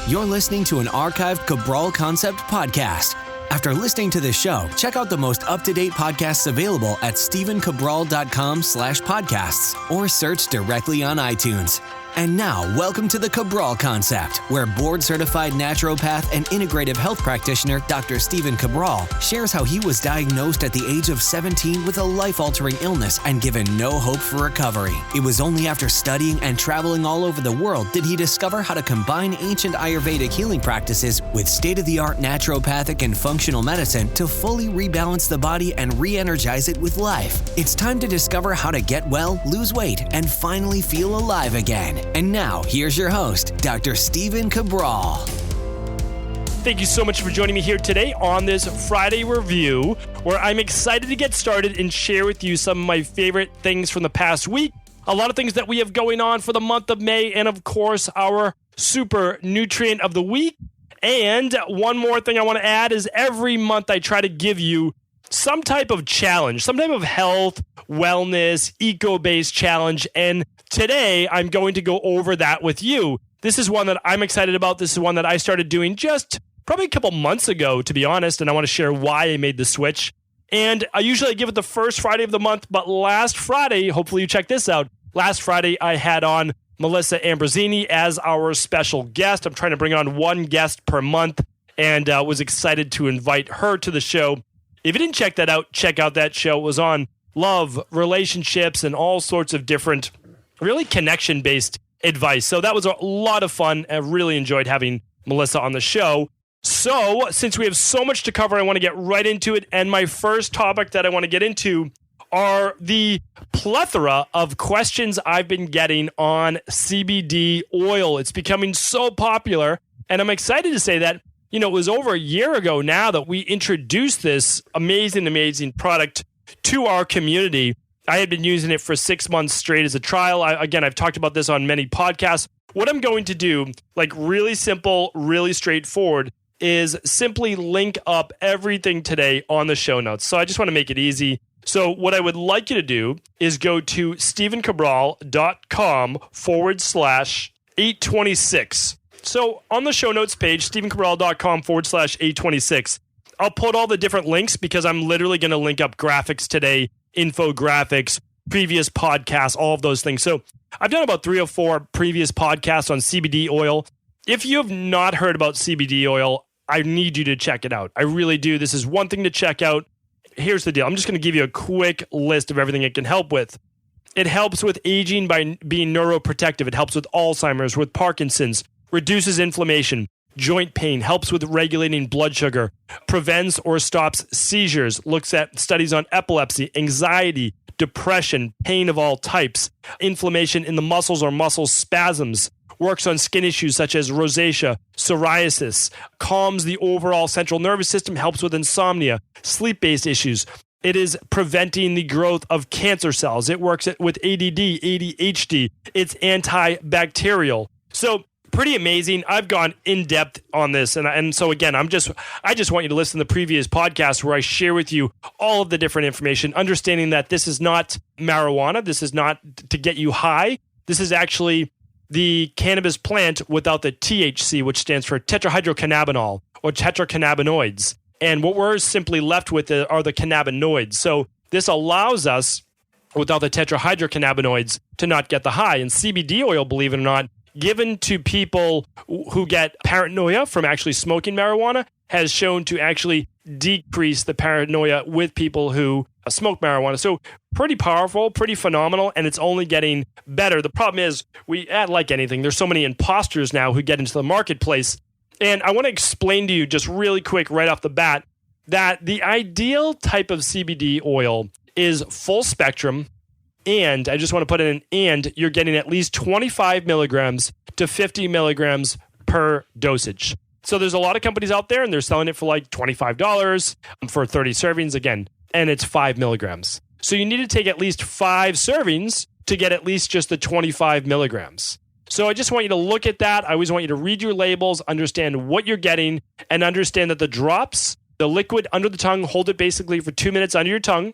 You're listening to an archived Cabral Concept podcast. After listening to this show, check out the most up-to-date podcasts available at stephencabral.com/podcasts or search directly on iTunes. And now, welcome to the Cabral Concept, where board-certified naturopath and integrative health practitioner Dr. Stephen Cabral shares how he was diagnosed at the age of 17 with a life-altering illness and given no hope for recovery. It was only after studying and traveling all over the world did he discover how to combine ancient Ayurvedic healing practices with state-of-the-art naturopathic and functional medicine to fully rebalance the body and re-energize it with life. It's time to discover how to get well, lose weight, and finally feel alive again. And now, here's your host, Dr. Stephen Cabral. Thank you so much for joining me here today on this Friday review, where I'm excited to get started and share with you some of my favorite things from the past week. A lot of things that we have going on for the month of May, and of course, our super nutrient of the week. And one more thing I want to add is every month I try to give you some type of challenge, some type of health, wellness, eco-based challenge. And today, I'm going to go over that with you. This is one that I'm excited about. This is one that I started doing just probably a couple months ago, to be honest, and I want to share why I made the switch. And I usually give it the first Friday of the month, but last Friday, hopefully you check this out, last Friday I had on Melissa Ambrosini as our special guest. I'm trying to bring on one guest per month, and was excited to invite her to the show. If you didn't check that out, check out that show. It was on love, relationships, and all sorts of different really connection-based advice. So that was a lot of fun. I really enjoyed having Melissa on the show. So since we have so much to cover, I want to get right into it. And my first topic that I want to get into are the plethora of questions I've been getting on CBD oil. It's becoming so popular. And I'm excited to say that, you know, it was over a year ago now that we introduced this amazing product to our community. I had been using it for 6 months straight as a trial. I've talked about this on many podcasts. What I'm going to do, like really simple, really straightforward, is simply link up everything today on the show notes. So I just want to make it easy. So what I would like you to do is go to stephencabral.com/826. So on the show notes page, stephencabral.com/826, I'll put all the different links because I'm literally going to link up graphics today, infographics, previous podcasts, all of those things. So I've done about 3 or 4 previous podcasts on CBD oil. If you have not heard about CBD oil, I need you to check it out. I really do. This is one thing to check out. Here's the deal. I'm just going to give you a quick list of everything it can help with. It helps with aging by being neuroprotective. It helps with Alzheimer's, with Parkinson's, reduces inflammation, joint pain, helps with regulating blood sugar, prevents or stops seizures, looks at studies on epilepsy, anxiety, depression, pain of all types, inflammation in the muscles or muscle spasms, works on skin issues such as rosacea, psoriasis, calms the overall central nervous system, helps with insomnia, sleep-based issues. It is preventing the growth of cancer cells. It works with ADD, ADHD. It's antibacterial. So pretty amazing. I've gone in depth on this. And so again, I just want you to listen to the previous podcast where I share with you all of the different information, understanding that this is not marijuana. This is not to get you high. This is actually the cannabis plant without the THC, which stands for tetrahydrocannabinol or tetracannabinoids. And what we're simply left with are the cannabinoids. So this allows us, without the tetrahydrocannabinoids, to not get the high. And CBD oil, believe it or not, given to people who get paranoia from actually smoking marijuana, has shown to actually decrease the paranoia with people who smoke marijuana. So pretty powerful, pretty phenomenal, and it's only getting better. The problem is, like anything, there's so many imposters now who get into the marketplace. And I want to explain to you just really quick right off the bat that the ideal type of CBD oil is full spectrum. And I just want to put in and you're getting at least 25 milligrams to 50 milligrams per dosage. So there's a lot of companies out there and they're selling it for like $25 for 30 servings again, and it's 5 milligrams. So you need to take at least 5 servings to get at least just the 25 milligrams. So I just want you to look at that. I always want you to read your labels, understand what you're getting, and understand that the drops, the liquid under the tongue, hold it basically for 2 minutes under your tongue,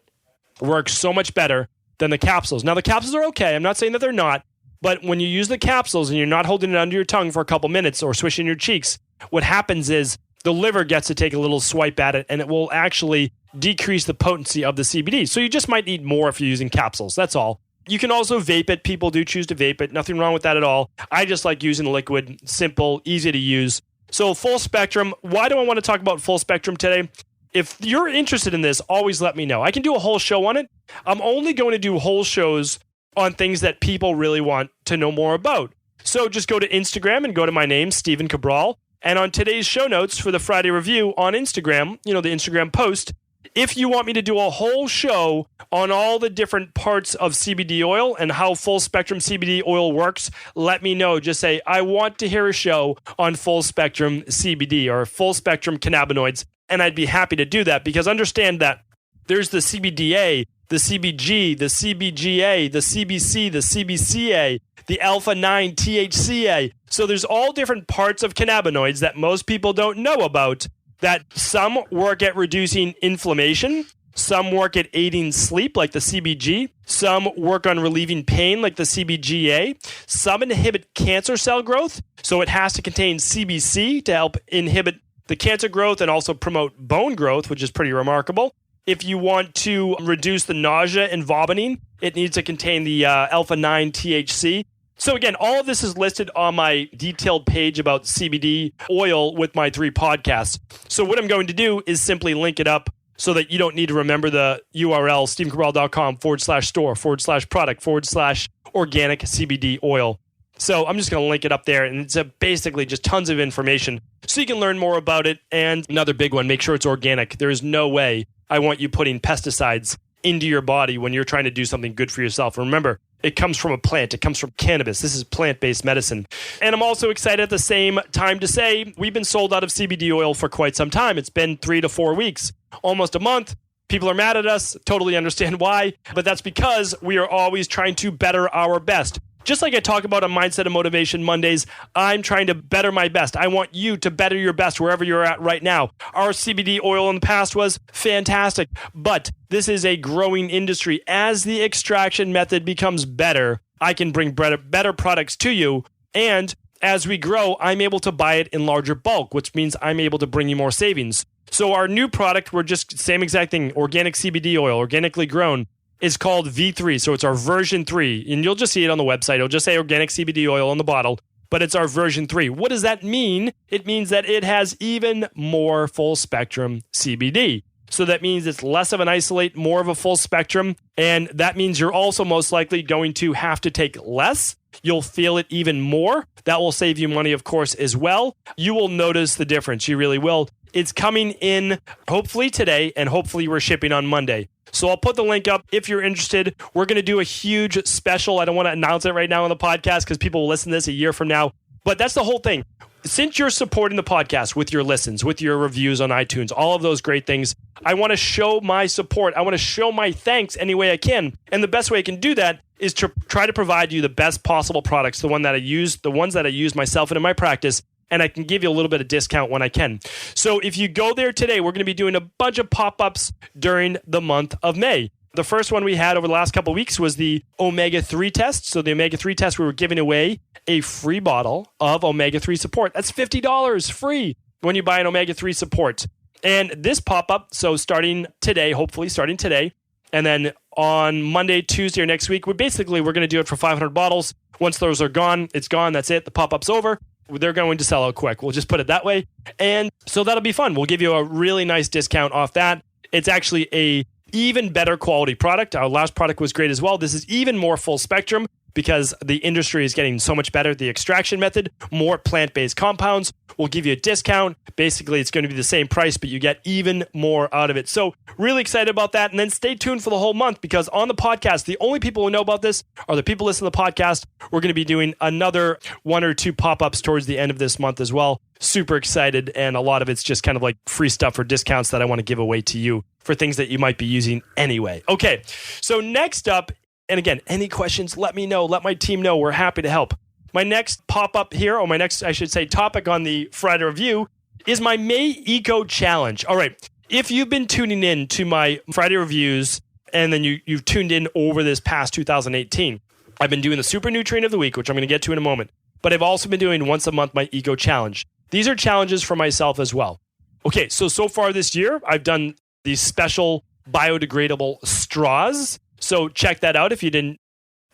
works so much better than the capsules. Now, the capsules are okay. I'm not saying that they're not, But when you use the capsules and you're not holding it under your tongue for a couple minutes or swishing your cheeks, what happens is the liver gets to take a little swipe at it, and it will actually decrease the potency of the CBD. So you just might need more if you're using capsules. That's all. You can also vape it. People do choose to vape it. Nothing wrong with that at all. I just like using the liquid, simple, easy to use. So full spectrum. Why do I want to talk about full spectrum today? If you're interested in this, always let me know. I can do a whole show on it. I'm only going to do whole shows on things that people really want to know more about. So just go to Instagram and go to my name, Stephen Cabral. And on today's show notes for the Friday review on Instagram, the Instagram post, if you want me to do a whole show on all the different parts of CBD oil and how full spectrum CBD oil works, let me know. Just say, I want to hear a show on full spectrum CBD or full spectrum cannabinoids. And I'd be happy to do that, because understand that there's the CBDA, the CBG, the CBGA, the CBC, the CBCA, the alpha-9 THCA. So there's all different parts of cannabinoids that most people don't know about, that some work at reducing inflammation, some work at aiding sleep, like the CBG, some work on relieving pain, like the CBGA, some inhibit cancer cell growth, so it has to contain CBC to help inhibit the cancer growth and also promote bone growth, which is pretty remarkable. If you want to reduce the nausea and vomiting, it needs to contain the alpha-9 THC. So again, all of this is listed on my detailed page about CBD oil with my 3 podcasts. So what I'm going to do is simply link it up so that you don't need to remember the URL, stephencabral.com/store/product/organic CBD oil. So I'm just going to link it up there, and it's basically just tons of information so you can learn more about it. And another big one, make sure it's organic. There is no way I want you putting pesticides into your body when you're trying to do something good for yourself. Remember, it comes from a plant. It comes from cannabis. This is plant-based medicine. And I'm also excited at the same time to say we've been sold out of CBD oil for quite some time. It's been 3 to 4 weeks, almost a month. People are mad at us. Totally understand why. But that's because we are always trying to better our best. Just like I talk about on Mindset and Motivation Mondays, I'm trying to better my best. I want you to better your best wherever you're at right now. Our CBD oil in the past was fantastic, but this is a growing industry. As the extraction method becomes better, I can bring better products to you. And as we grow, I'm able to buy it in larger bulk, which means I'm able to bring you more savings. So our new product, we're just same exact thing, organic CBD oil, organically grown, is called V3. So it's our version 3. And you'll just see it on the website. It'll just say organic CBD oil on the bottle, but it's our version 3. What does that mean? It means that it has even more full spectrum CBD. So that means it's less of an isolate, more of a full spectrum. And that means you're also most likely going to have to take less. You'll feel it even more. That will save you money, of course, as well. You will notice the difference. You really will. It's coming in hopefully today, and hopefully we're shipping on Monday. So I'll put the link up if you're interested. We're going to do a huge special. I don't want to announce it right now on the podcast because people will listen to this a year from now. But that's the whole thing. Since you're supporting the podcast with your listens, with your reviews on iTunes, all of those great things, I want to show my support. I want to show my thanks any way I can. And the best way I can do that is to try to provide you the best possible products, the ones that I use myself and in my practice. And I can give you a little bit of discount when I can. So if you go there today, we're going to be doing a bunch of pop-ups during the month of May. The first one we had over the last couple of weeks was the Omega-3 test. So the Omega-3 test, we were giving away a free bottle of Omega-3 support. That's $50 free when you buy an Omega-3 support. And this pop-up, so starting today, hopefully starting today, and then on Monday, Tuesday, or next week, we're going to do it for 500 bottles. Once those are gone, it's gone. That's it. The pop-up's over. They're going to sell out quick. We'll just put it that way. And so that'll be fun. We'll give you a really nice discount off that. It's actually a even better quality product. Our last product was great as well. This is even more full spectrum because the industry is getting so much better. The extraction method, more plant-based compounds. We'll give you a discount. Basically, it's going to be the same price, but you get even more out of it. So really excited about that. And then stay tuned for the whole month because on the podcast, the only people who know about this are the people listening to the podcast. We're going to be doing another 1 or 2 pop-ups towards the end of this month as well. Super excited. And a lot of it's just kind of like free stuff or discounts that I want to give away to you for things that you might be using anyway. Okay, so next up, and again, any questions, let me know. Let my team know. We're happy to help. My next pop-up here, or my next, I should say, topic on the Friday review is my May Eco Challenge. All right, if you've been tuning in to my Friday reviews and then you've tuned in over this past 2018, I've been doing the Super Nutrient of the Week, which I'm going to get to in a moment. But I've also been doing once a month my Eco Challenge. These are challenges for myself as well. Okay, so far this year, I've done these special biodegradable straws. So check that out if you didn't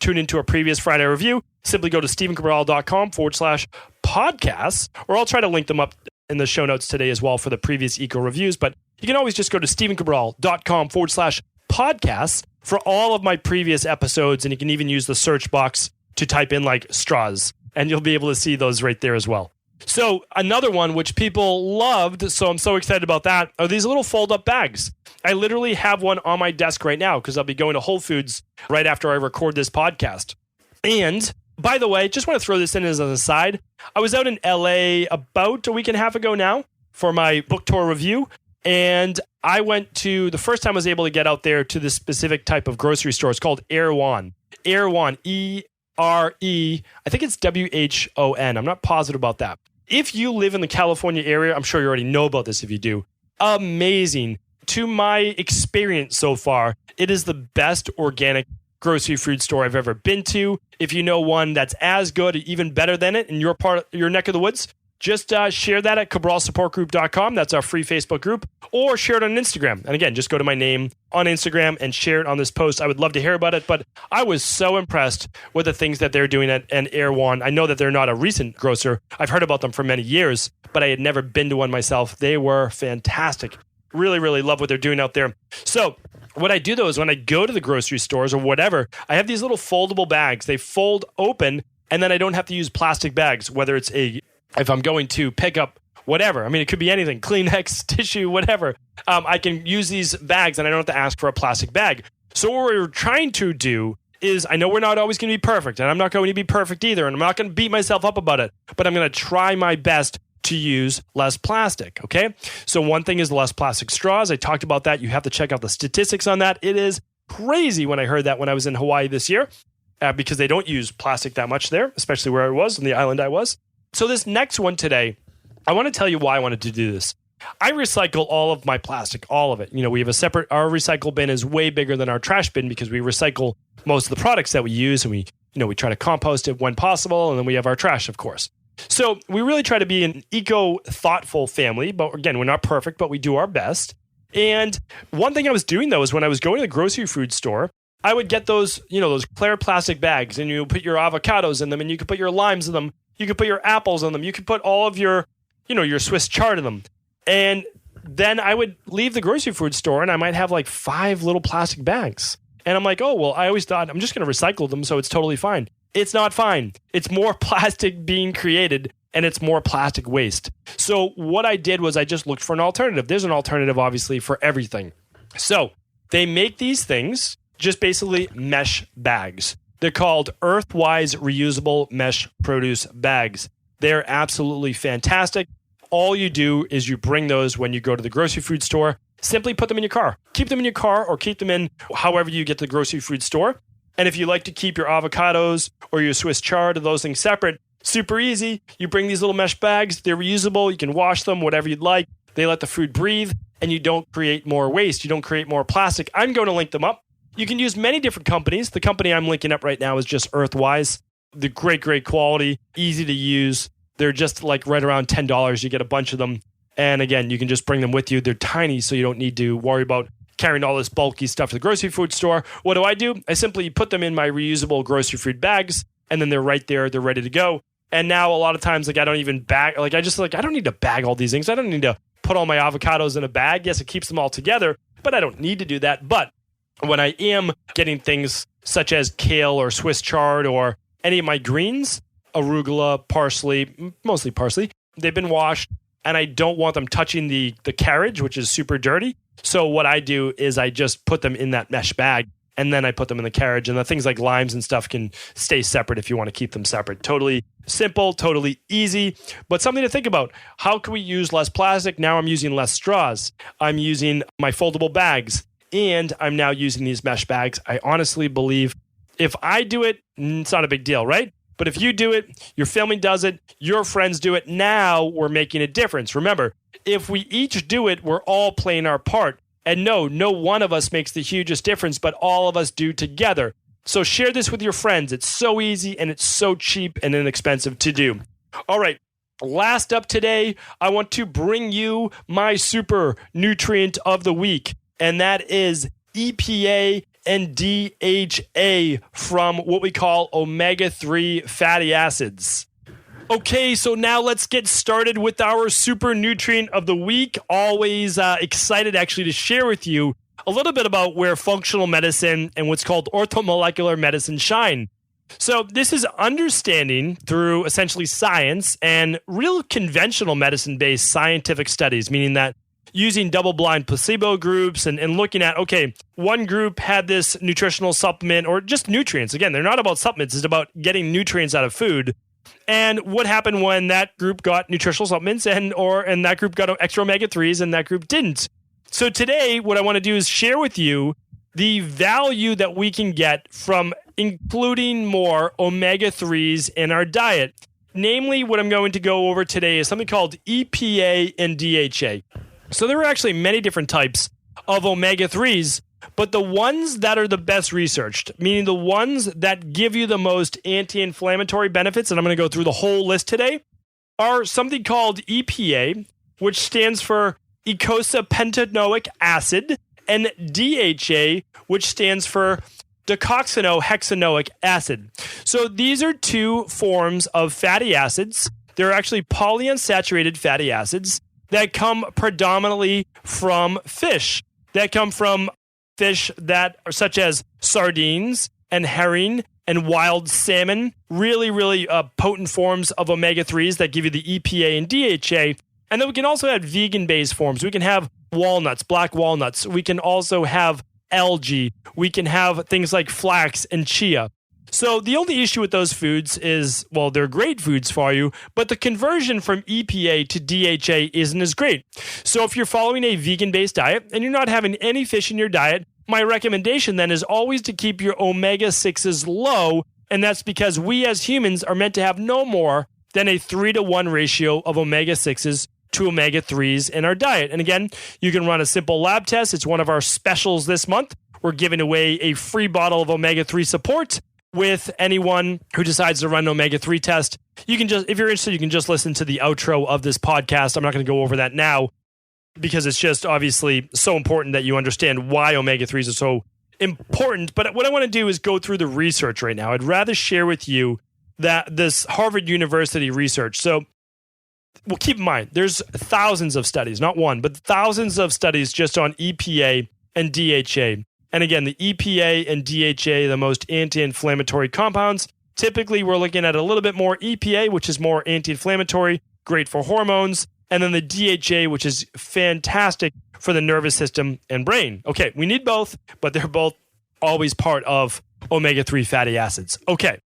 tune into a previous Friday review. Simply go to stephencabral.com/podcasts, or I'll try to link them up in the show notes today as well for the previous eco reviews. But you can always just go to stephencabral.com/podcasts for all of my previous episodes. And you can even use the search box to type in like straws, and you'll be able to see those right there as well. So another one which people loved, so I'm so excited about that, are these little fold-up bags. I literally have one on my desk right now because I'll be going to Whole Foods right after I record this podcast. And by the way, just want to throw this in as an aside. I was out in LA about a week and a half ago now for my book tour review. And I went to, the first time I was able to get out there to this specific type of grocery store. It's called Erewhon. Erewhon, E-R-E, I think it's W-H-O-N. I'm not positive about that. If you live in the California area, I'm sure you already know about this if you do. Amazing. To my experience so far, it is the best organic grocery food store I've ever been to. If you know one that's as good or even better than it in your neck of the woods, just share that at cabralsupportgroup.com. That's our free Facebook group. Or share it on Instagram. And again, just go to my name on Instagram and share it on this post. I would love to hear about it. But I was so impressed with the things that they're doing at Erewhon. I know that they're not a recent grocer. I've heard about them for many years, but I had never been to one myself. They were fantastic. Really, really love what they're doing out there. So what I do though is when I go to the grocery stores or whatever, I have these little foldable bags. They fold open and then I don't have to use plastic bags, whether it's if I'm going to pick up whatever. I mean, it could be anything, Kleenex, tissue, whatever. I can use these bags and I don't have to ask for a plastic bag. So what we're trying to do is, I know we're not always going to be perfect, and I'm not going to be perfect either, and I'm not going to beat myself up about it, but I'm going to try my best to use less plastic, okay? So one thing is less plastic straws. I talked about that. You have to check out the statistics on that. It is crazy when I heard that when I was in Hawaii this year, because they don't use plastic that much there, especially where I was, on the island I was. So this next one today, I want to tell you why I wanted to do this. I recycle all of my plastic, all of it. You know, we have our recycle bin is way bigger than our trash bin because we recycle most of the products that we use, and we try to compost it when possible, and then we have our trash, of course. So we really try to be an eco-thoughtful family, but again, we're not perfect, but we do our best. And one thing I was doing though is when I was going to the grocery food store, I would get those clear plastic bags, and you put your avocados in them, and you could put your limes in them. You could put your apples in them. You could put all of your Swiss chard in them. And then I would leave the grocery food store and I might have like 5 little plastic bags. And I'm like, oh, well, I always thought I'm just going to recycle them, so it's totally fine. It's not fine. It's more plastic being created and it's more plastic waste. So what I did was I just looked for an alternative. There's an alternative, obviously, for everything. So they make these things, just basically mesh bags. They're called Earthwise Reusable Mesh Produce Bags. They're absolutely fantastic. All you do is you bring those when you go to the grocery food store. Simply put them in your car. Keep them in your car or keep them in however you get to the grocery food store. And if you like to keep your avocados or your Swiss chard or those things separate, super easy. You bring these little mesh bags. They're reusable. You can wash them, whatever you'd like. They let the food breathe, and you don't create more waste. You don't create more plastic. I'm going to link them up. You can use many different companies. The company I'm linking up right now is just Earthwise. The great quality, easy to use. They're just like right around $10. You get a bunch of them. And again, you can just bring them with you. They're tiny, so you don't need to worry about carrying all this bulky stuff to the grocery food store. What do? I simply put them in my reusable grocery food bags, and then they're right there. They're ready to go. And now a lot of times, I don't even bag. I don't need to bag all these things. I don't need to put all my avocados in a bag. Yes, it keeps them all together, but I don't need to do that. But when I am getting things such as kale or Swiss chard or any of my greens, arugula, parsley, mostly parsley, they've been washed, and I don't want them touching the carriage, which is super dirty. So what I do is I just put them in that mesh bag, and then I put them in the carriage. And the things like limes and stuff can stay separate if you want to keep them separate. Totally simple, totally easy, but something to think about. How can we use less plastic? Now I'm using less straws. I'm using my foldable bags, and I'm now using these mesh bags. I honestly believe if I do it, it's not a big deal, right? But if you do it, your family does it, your friends do it, now we're making a difference. Remember, if we each do it, we're all playing our part. And no one of us makes the hugest difference, but all of us do together. So share this with your friends. It's so easy and it's so cheap and inexpensive to do. All right. Last up today, I want to bring you my super nutrient of the week, and that is EPA and DHA from what we call omega-3 fatty acids. Okay, so now let's get started with our super nutrient of the week. Always excited actually to share with you a little bit about where functional medicine and what's called orthomolecular medicine shine. So this is understanding through essentially science and real conventional medicine-based scientific studies, meaning that using double-blind placebo groups and looking at, okay, one group had this nutritional supplement or just nutrients. Again, they're not about supplements. It's about getting nutrients out of food. And what happened when that group got nutritional supplements and that group got extra omega-3s and that group didn't. So today, what I want to do is share with you the value that we can get from including more omega-3s in our diet. Namely, what I'm going to go over today is something called EPA and DHA. So there are actually many different types of omega-3s, but the ones that are the best researched, meaning the ones that give you the most anti-inflammatory benefits, and I'm going to go through the whole list today, are something called EPA, which stands for eicosapentaenoic acid, and DHA, which stands for decoxynohexanoic acid. So these are two forms of fatty acids. They're actually polyunsaturated fatty acids that come predominantly from fish, that come from fish that are such as sardines and herring and wild salmon, really potent forms of omega-3s that give you the EPA and DHA. And then we can also have vegan-based forms. We can have walnuts, black walnuts. We can also have algae. We can have things like flax and chia. So the only issue with those foods is, well, they're great foods for you, but the conversion from EPA to DHA isn't as great. So if you're following a vegan-based diet and you're not having any fish in your diet, my recommendation then is always to keep your omega-6s low, and that's because we as humans are meant to have no more than a 3-to-1 ratio of omega-6s to omega-3s in our diet. And again, you can run a simple lab test. It's one of our specials this month. We're giving away a free bottle of omega-3 support with anyone who decides to run an omega-3 test. You can just, if you're interested, you can just listen to the outro of this podcast. I'm not going to go over that now because it's just obviously so important that you understand why omega-3s are so important. But what I want to do is go through the research right now. I'd rather share with you that this Harvard University research. So, well, keep in mind, there's thousands of studies, not one, but thousands of studies just on EPA and DHA. And again, the EPA and DHA, the most anti-inflammatory compounds. Typically, we're looking at a little bit more EPA, which is more anti-inflammatory, great for hormones. And then the DHA, which is fantastic for the nervous system and brain. Okay, we need both, but they're both always part of omega-3 fatty acids. Okay,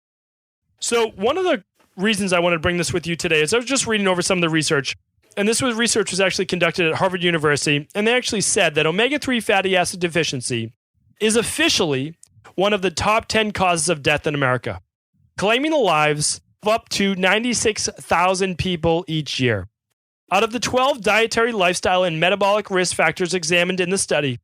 so one of the reasons I want to bring this with you today is I was just reading over some of the research, and research was actually conducted at Harvard University, and they actually said that omega-3 fatty acid deficiency is officially one of the top 10 causes of death in America, claiming the lives of up to 96,000 people each year. Out of the 12 dietary, lifestyle, and metabolic risk factors examined in the study,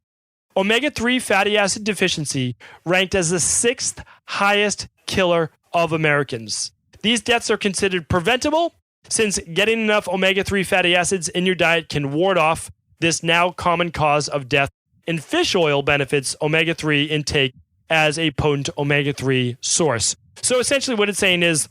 omega-3 fatty acid deficiency ranked as the 6th highest killer of Americans. These deaths are considered preventable since getting enough omega-3 fatty acids in your diet can ward off this now common cause of death. And fish oil benefits omega-3 intake as a potent omega-3 source. So essentially what it's saying is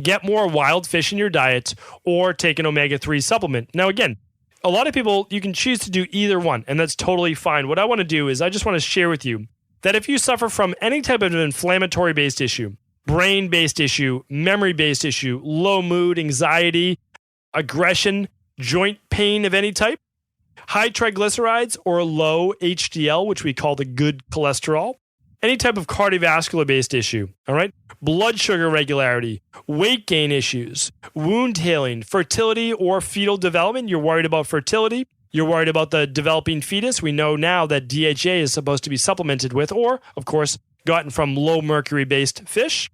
get more wild fish in your diet or take an omega-3 supplement. Now again, a lot of people, you can choose to do either one, and that's totally fine. What I want to do is I just want to share with you that if you suffer from any type of inflammatory-based issue, brain-based issue, memory-based issue, low mood, anxiety, aggression, joint pain of any type, high triglycerides or low HDL, which we call the good cholesterol, any type of cardiovascular-based issue, all right? Blood sugar regularity, weight gain issues, wound healing, fertility or fetal development. You're worried about fertility. You're worried about the developing fetus. We know now that DHA is supposed to be supplemented with, or, of course, gotten from low mercury-based fish.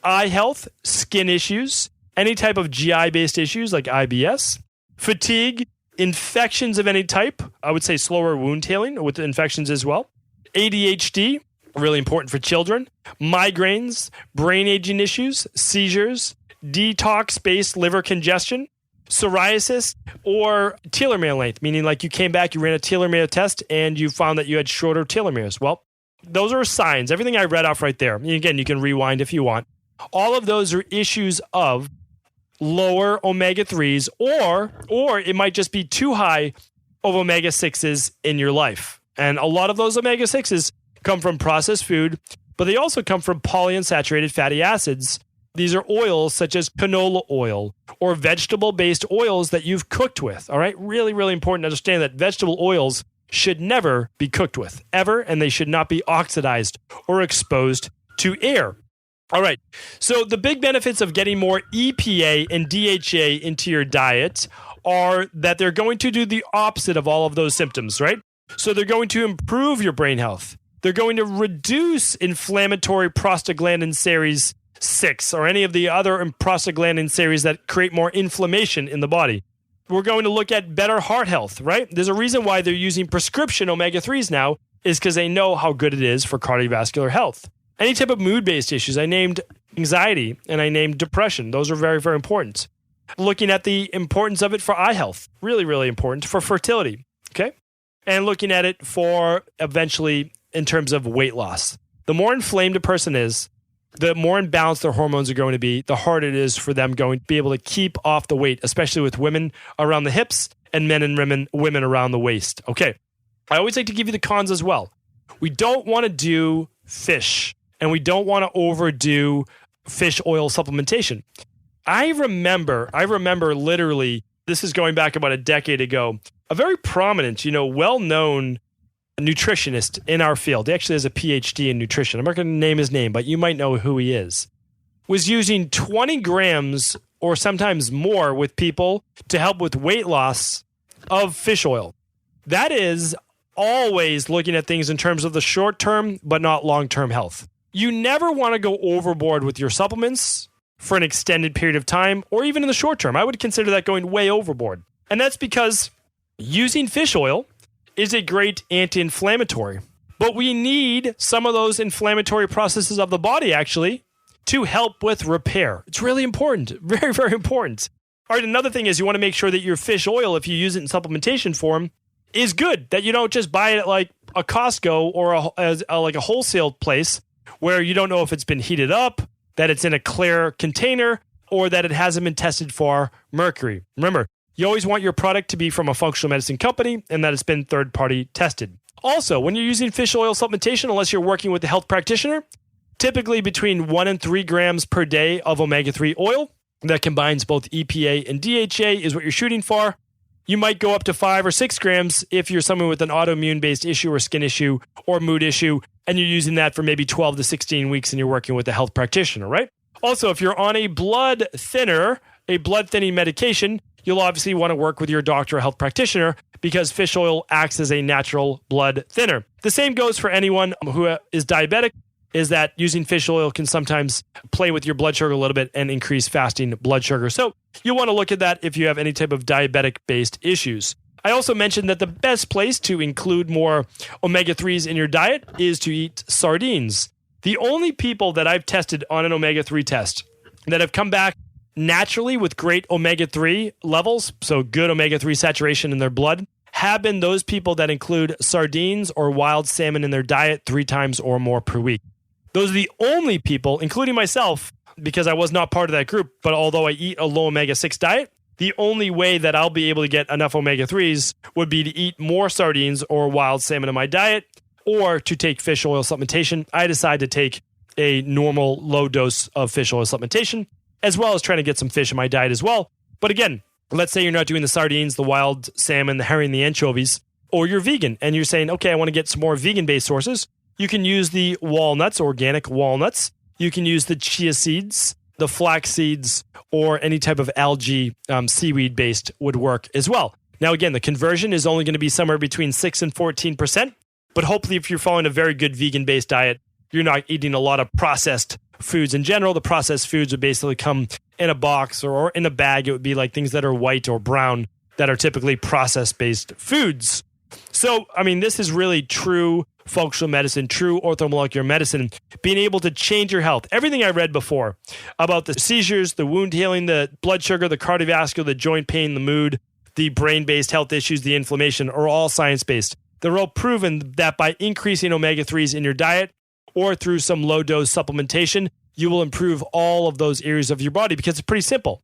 Eye health, skin issues, any type of GI-based issues like IBS, fatigue, infections of any type. I would say slower wound healing with infections as well. ADHD, really important for children, migraines, brain aging issues, seizures, detox-based liver congestion, psoriasis, or telomere length, meaning like you came back, you ran a telomere test, and you found that you had shorter telomeres. Well, those are signs. Everything I read off right there. And again, you can rewind if you want. All of those are issues of lower omega-3s, or it might just be too high of omega-6s in your life. And a lot of those omega-6s come from processed food, but they also come from polyunsaturated fatty acids. These are oils such as canola oil or vegetable-based oils that you've cooked with. All right, really, really important to understand that vegetable oils should never be cooked with, ever, and they should not be oxidized or exposed to air. All right, so the big benefits of getting more EPA and DHA into your diet are that they're going to do the opposite of all of those symptoms, right? So they're going to improve your brain health. They're going to reduce inflammatory prostaglandin series 6 or any of the other prostaglandin series that create more inflammation in the body. We're going to look at better heart health, right? There's a reason why they're using prescription omega-3s now is because they know how good it is for cardiovascular health. Any type of mood-based issues, I named anxiety and I named depression. Those are very, very important. Looking at the importance of it for eye health, really, really important for fertility, okay? And looking at it for eventually in terms of weight loss. The more inflamed a person is, the more imbalanced their hormones are going to be, the harder it is for them going to be able to keep off the weight, especially with women around the hips and men and women around the waist. Okay, I always like to give you the cons as well. We don't want to do fish, and we don't want to overdo fish oil supplementation. I remember literally, this is going back about a decade ago, a very prominent, well-known nutritionist in our field. He actually has a PhD in nutrition. I'm not going to name his name, but you might know who he is. Was using 20 grams or sometimes more with people to help with weight loss of fish oil. That is always looking at things in terms of the short-term, but not long-term health. You never want to go overboard with your supplements for an extended period of time, or even in the short term. I would consider that going way overboard. And that's because using fish oil is a great anti-inflammatory. But we need some of those inflammatory processes of the body, actually, to help with repair. It's really important. Very, very important. All right, another thing is you want to make sure that your fish oil, if you use it in supplementation form, is good. That you don't just buy it at like a Costco or like a wholesale place where you don't know if it's been heated up, that it's in a clear container, or that it hasn't been tested for mercury. Remember, you always want your product to be from a functional medicine company and that it's been third-party tested. Also, when you're using fish oil supplementation, unless you're working with a health practitioner, typically between 1 and 3 grams per day of omega-3 oil that combines both EPA and DHA is what you're shooting for. You might go up to 5 or 6 grams if you're someone with an autoimmune-based issue or skin issue or mood issue, and you're using that for maybe 12 to 16 weeks and you're working with a health practitioner, right? Also, if you're on a blood thinner, a blood thinning medication, you'll obviously want to work with your doctor or health practitioner because fish oil acts as a natural blood thinner. The same goes for anyone who is diabetic, is that using fish oil can sometimes play with your blood sugar a little bit and increase fasting blood sugar. So you'll want to look at that if you have any type of diabetic-based issues. I also mentioned that the best place to include more omega-3s in your diet is to eat sardines. The only people that I've tested on an omega-3 test that have come back naturally with great omega-3 levels, so good omega-3 saturation in their blood, have been those people that include sardines or wild salmon in their diet 3 times or more per week. Those are the only people, including myself, because I was not part of that group, but although I eat a low omega-6 diet, the only way that I'll be able to get enough omega-3s would be to eat more sardines or wild salmon in my diet or to take fish oil supplementation. I decided to take a normal low dose of fish oil supplementation, as well as trying to get some fish in my diet as well. But again, let's say you're not doing the sardines, the wild salmon, the herring, the anchovies, or you're vegan and you're saying, okay, I want to get some more vegan-based sources. You can use the walnuts, organic walnuts. You can use the chia seeds, the flax seeds, or any type of algae, seaweed-based would work as well. Now, again, the conversion is only going to be somewhere between 6 and 14%, but hopefully if you're following a very good vegan-based diet, you're not eating a lot of processed foods in general. The processed foods would basically come in a box or in a bag. It would be like things that are white or brown that are typically process-based foods. So, I mean, this is really true functional medicine, true orthomolecular medicine, being able to change your health. Everything I read before about the seizures, the wound healing, the blood sugar, the cardiovascular, the joint pain, the mood, the brain-based health issues, the inflammation are all science-based. They're all proven that by increasing omega-3s in your diet or through some low-dose supplementation, you will improve all of those areas of your body because it's pretty simple.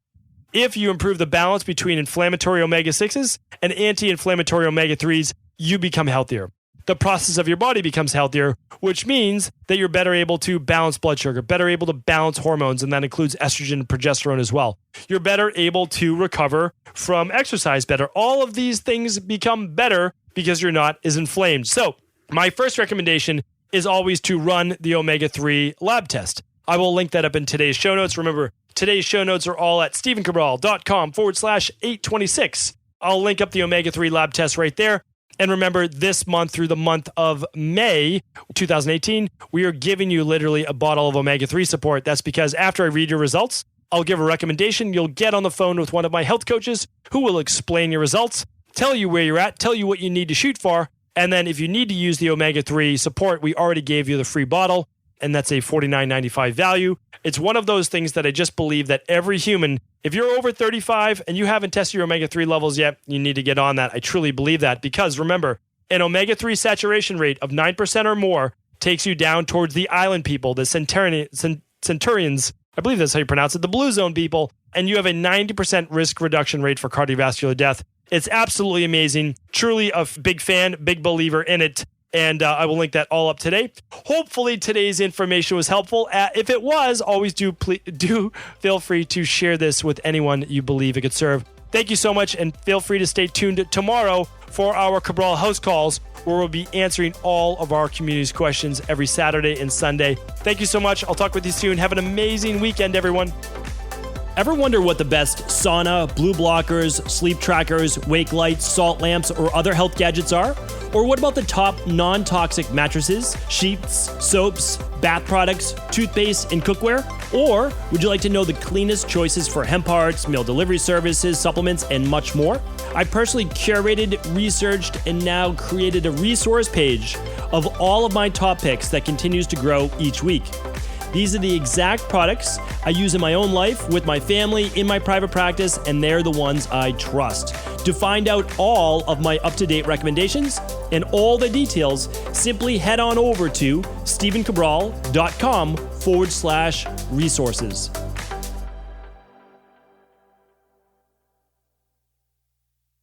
If you improve the balance between inflammatory omega-6s and anti-inflammatory omega-3s, you become healthier. The process of your body becomes healthier, which means that you're better able to balance blood sugar, better able to balance hormones, and that includes estrogen and progesterone as well. You're better able to recover from exercise better. All of these things become better because you're not as inflamed. So my first recommendation is always to run the omega-3 lab test. I will link that up in today's show notes. Remember, today's show notes are all at stephencabral.com/826. I'll link up the omega-3 lab test right there. And remember, this month through the month of May 2018, we are giving you literally a bottle of omega-3 support. That's because after I read your results, I'll give a recommendation. You'll get on the phone with one of my health coaches who will explain your results, tell you where you're at, tell you what you need to shoot for. And then if you need to use the omega-3 support, we already gave you the free bottle, and that's a $49.95 value. It's one of those things that I just believe that every human, if you're over 35 and you haven't tested your omega-3 levels yet, you need to get on that. I truly believe that because remember, an omega-3 saturation rate of 9% or more takes you down towards the island people, the centurions, I believe that's how you pronounce it, the blue zone people, and you have a 90% risk reduction rate for cardiovascular death. It's absolutely amazing. Truly a big fan, big believer in it. And I will link that all up today. Hopefully today's information was helpful. If it was, always do feel free to share this with anyone you believe it could serve. Thank you so much, and feel free to stay tuned tomorrow for our Cabral House Calls, where we'll be answering all of our community's questions every Saturday and Sunday. Thank you so much. I'll talk with you soon. Have an amazing weekend, everyone. Ever wonder what the best sauna, blue blockers, sleep trackers, wake lights, salt lamps, or other health gadgets are? Or what about the top non-toxic mattresses, sheets, soaps, bath products, toothpaste, and cookware? Or would you like to know the cleanest choices for hemp parts, meal delivery services, supplements, and much more? I personally curated, researched, and now created a resource page of all of my top picks that continues to grow each week. These are the exact products I use in my own life, with my family, in my private practice, and they're the ones I trust. To find out all of my up-to-date recommendations and all the details, simply head on over to stephencabral.com/resources.